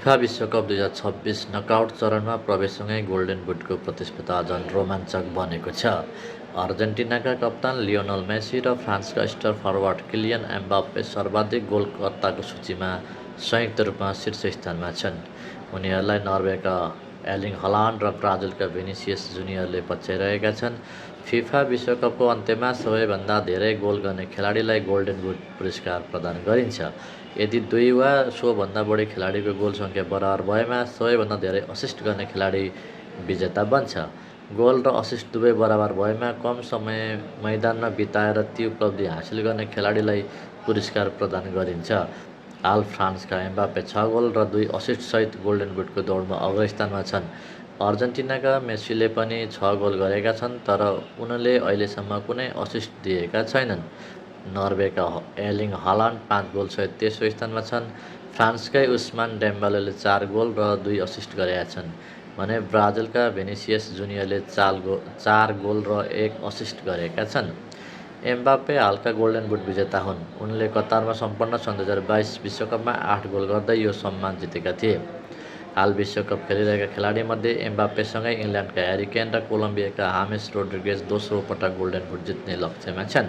FIFA विश्वकप 2026 knockout चरणमा प्रवेशसँगै golden बुटको प्रतिस्पर्धा झन रोमाञ्चक बनेको छ। अर्जेन्टिनाका कप्तान लियोनल मेसी र फ्रान्सका स्टार फरवार्ड किलियन एम्बाप्पे सर्वाधिक गोलकर्ताको सूचीमा संयुक्त रूपमा शीर्ष स्थानमा छन्। उनीहरूलाई नर्वेका एर्लिङ हलान्ड र ब्राजिलका भिनिसियस जुनियरले पछ्याइरहेका छन्। फिफा विश्वकपको अन्त्यमा सबैभन्दा धेरै गोल गर्ने खेलाडीलाई गोल्डन बुट पुरस्कार प्रदान गरिन्छ। यदि दुई वा सोभन्दा बढी खेलाडीको गोल सङ्ख्या बराबर भएमा सबैभन्दा धेरै असिस्ट गर्ने खेलाडी विजेता बन्छ। गोल र असिस्ट दुवै बराबर भएमा कम समय मैदानमा बिताएर ती उपलब्धि हासिल गर्ने खेलाडीलाई पुरस्कार प्रदान गरिन्छ। हाल फ्रान्सका एम्बाप्पे 6 गोल र 2 असिस्टसहित गोल्डन बुटको दौडमा अग्रस्थानमा छन्। अर्जेन्टिनाका मेसीले पनि 6 गोल गरेका छन्, तर उनले अहिलेसम्म कुनै असिस्ट दिएका छैनन्। नर्वेका एर्लिङ हलान्ड 5 गोलसहित तेस्रो स्थानमा छन्। फ्रान्सकै उस्मान डेम्बेलेले 4 गोल र 2 असिस्ट गरेका छन् भने ब्राजिलका भिनिसियस जुनियरले 4 गोल र 1 असिस्ट गरेका छन्। एम्बाप्पे हालका गोल्डन बुट विजेता हुन्। उनले कतारमा सम्पन्न सन् 2022 विश्वकपमा 8 गोल गर्दै यो सम्मान जितेका थिए। हाल विश्वकप खेलिरहेका खेलाडीमध्ये एम्बाप्पेसँगै इङ्ल्यान्डका ह्यारी केन र कोलम्बियाका हामेस रोड्रिगेज दोस्रो पटक गोल्डन बुट जित्ने लक्ष्यमा छन्।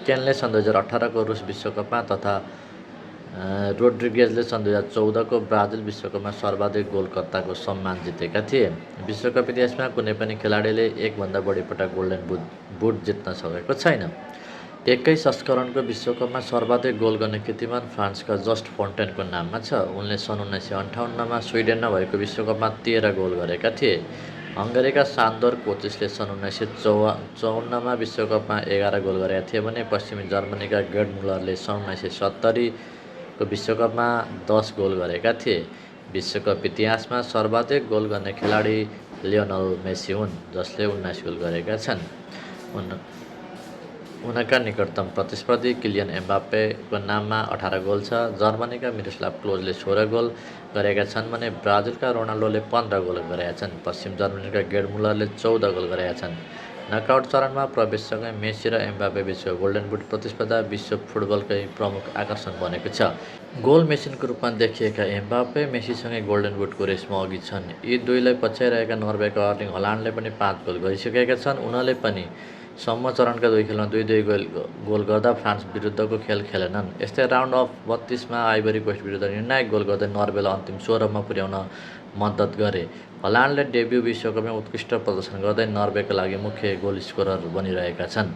केनले सन् 2018को रुस विश्वकपमा तथा रोड्रिगेजले सन् 2014को ब्राजिल विश्वकपमा सर्वाधिक गोलकर्ताको सम्मान जितेका थिए। विश्वकप इतिहासमा कुनै पनि खेलाडीले एकभन्दा बढी पटक गोल्डन बुट जित्न सकेको छैन। एकै संस्करणको विश्वकपमा सर्वाधिक गोल गर्ने कीर्तिमान फ्रान्सका जस्ट फोन्टेनको नाममा छ। उनले सन् 1958मा स्विडेनमा भएको विश्वकपमा 13 गोल गरेका थिए। हङ्गरीका सान्दोर कोचिसले सन् 1954मा विश्वकपमा 11 गोल गरेका थिए भने पश्चिमी जर्मनीका गेर्ड मुलरले सन् 1970को विश्वकपमा 10 गोल गरेका थिए। विश्वकप इतिहासमा सर्वाधिक गोल गर्ने खेलाडी लियोनल मेसी हुन्, जसले 19 गोल गरेका छन्। उनका निकटतम प्रतिस्पर्धी किलियन एम्बाप्पेको नाममा 18 गोल छ। जर्मनीका मिरोस्लाव क्लोजले 16 गोल गरेका छन् भने ब्राजिलका रोनाल्डोले 15 गोल गरेका छन्। पश्चिम जर्मनीका गेर्ड मुलरले 14 गोल गरेका छन्। नकआउट चरणमा प्रवेशसँगै मेसी र एम्बाप्पे बीचको गोल्डन बुट प्रतिस्पर्धा विश्व फुटबलकै प्रमुख आकर्षण बनेको छ। गोल मेसिनको रूपमा देखिएका एम्बाप्पे मेसीसँगै गोल्डन बुटको रेसमा अघि छन्। यी दुईलाई पछ्याइरहेका नर्वेका एर्लिङ हलान्डले पनि 5 गोल गरिसकेका छन्। उनले पनि सम्म चरणका 2 खेलमा 2-2 गोल गर्दा फ्रान्स विरुद्धको खेल खेलेनन्। यस्तै राउन्ड अफ 32मा आइभरी कोस्ट विरुद्ध निर्णायक गोल गर्दै नर्वेलाई अन्तिम 16मा पुर्याउन मद्दत गरे। हलान्डले डेब्यू विश्वकपमा उत्कृष्ट प्रदर्शन गर्दै नर्वेका लागि मुख्य गोल स्कोरर बनिरहेका छन्।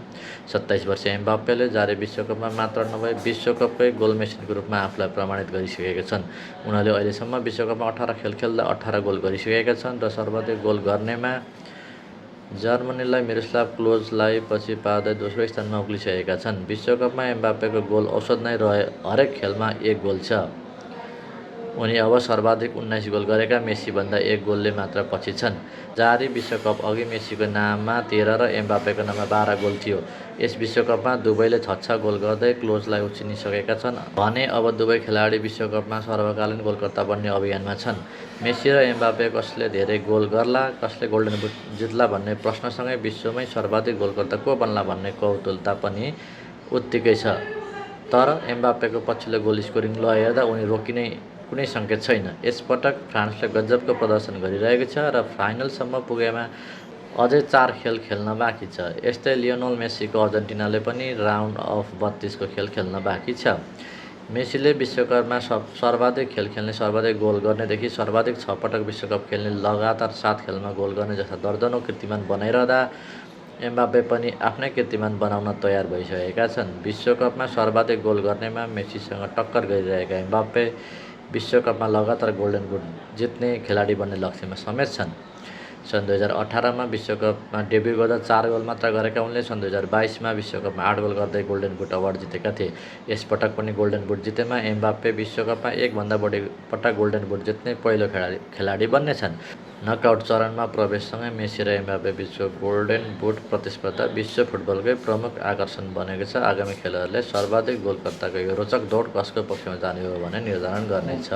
27 वर्षीय एम्बाप्पेले जारी विश्वकपमा मात्र नभए विश्वकपकै गोल मेसिनको रूपमा आफूलाई प्रमाणित गरिसकेका छन्। उनले अहिलेसम्म विश्वकपमा 18 खेल खेल्दा 18 गोल गरिसकेका छन् र सर्वाधिक गोल गर्नेमा जर्मनीलाई मिरोस्लाव क्लोजलाई पछि पार्दै दोस्रो स्थानमा उक्लिसकेका छन्। विश्वकपमा एम्बाप्पेको गोल औसत नै हरेक खेलमा 1 गोल छ। उनी अब सर्वाधिक 19 गोल गरेका मेसीभन्दा 1 गोलले मात्र पछि छन्। जारी विश्वकप अघि मेसीको नाममा 13 र एम्बाप्पेको नाममा 12 गोल थियो। यस विश्वकपमा दुवैले 6 गोल गर्दै क्लोजलाई उछिनिसकेका छन् भने अब दुवै खेलाडी विश्वकपमा सर्वकालीन गोलकर्ता बन्ने अभियानमा छन्। मेसी र एम्बाप्पे कसले धेरै गोल गर्ला, कसले गोल्डन बुट जित्ला भन्ने प्रश्नसँगै विश्वमै सर्वाधिक गोलकर्ता को बन्ला भन्ने कौतूहलता पनि उत्तिकै छ। तर एम्बाप्पेको पछिल्लो गोल स्कोरिङ हेर्दा उनी रोकिने कुनै सङ्केत छैन। यसपटक फ्रान्सले गजबको प्रदर्शन गरिरहेको छ र फाइनलसम्म पुगेमा अझै 4 खेल खेल्न बाँकी छ। यस्तै लियोनल मेसीको अर्जेन्टिनाले पनि राउन्ड अफ 32को खेल खेल्न बाँकी छ। मेसीले विश्वकपमा सर्वाधिक खेल खेल्ने, सर्वाधिक गोल गर्नेदेखि सर्वाधिक 6 पटक विश्वकप खेल्ने, लगातार 7 खेलमा गोल गर्ने जस्ता दर्जनौं कीर्तिमान बनाइरहँदा एम्बाप्पे पनि आफ्नै कीर्तिमान बनाउन तयार भइसकेका छन्। विश्वकपमा सर्वाधिक गोल गर्नेमा मेसीसँग टक्कर गरिरहेका एम्बाप्पे विश्वकपमा लगातार गोल्डन बुट जित्ने खेलाडी बन्ने लक्ष्यमा समेत छन्। सन् 2018मा विश्वकपमा डेब्यू गर्दा 4 गोल मात्र गरेका उनले सन् 2022मा विश्वकपमा 8 गोल गर्दै गोल्डन बुट अवार्ड जितेका थिए। यसपटक पनि गोल्डन बुट जितेमा एम्बाप्पे विश्वकपमा एकभन्दा बढी पटक गोल्डन बुट जित्ने पहिलो खेलाडी बन्नेछन्। नकआउट चरणमा प्रवेशसँगै मेसी र एम्बाप्पे बीचको गोल्डन बुट प्रतिस्पर्धा विश्व फुटबलकै प्रमुख आकर्षण बनेको छ। आगामी खेलहरूले सर्वाधिक गोलकर्ताको यो रोचक दौड कसको पक्षमा जाने हो भने निर्धारण गर्नेछ।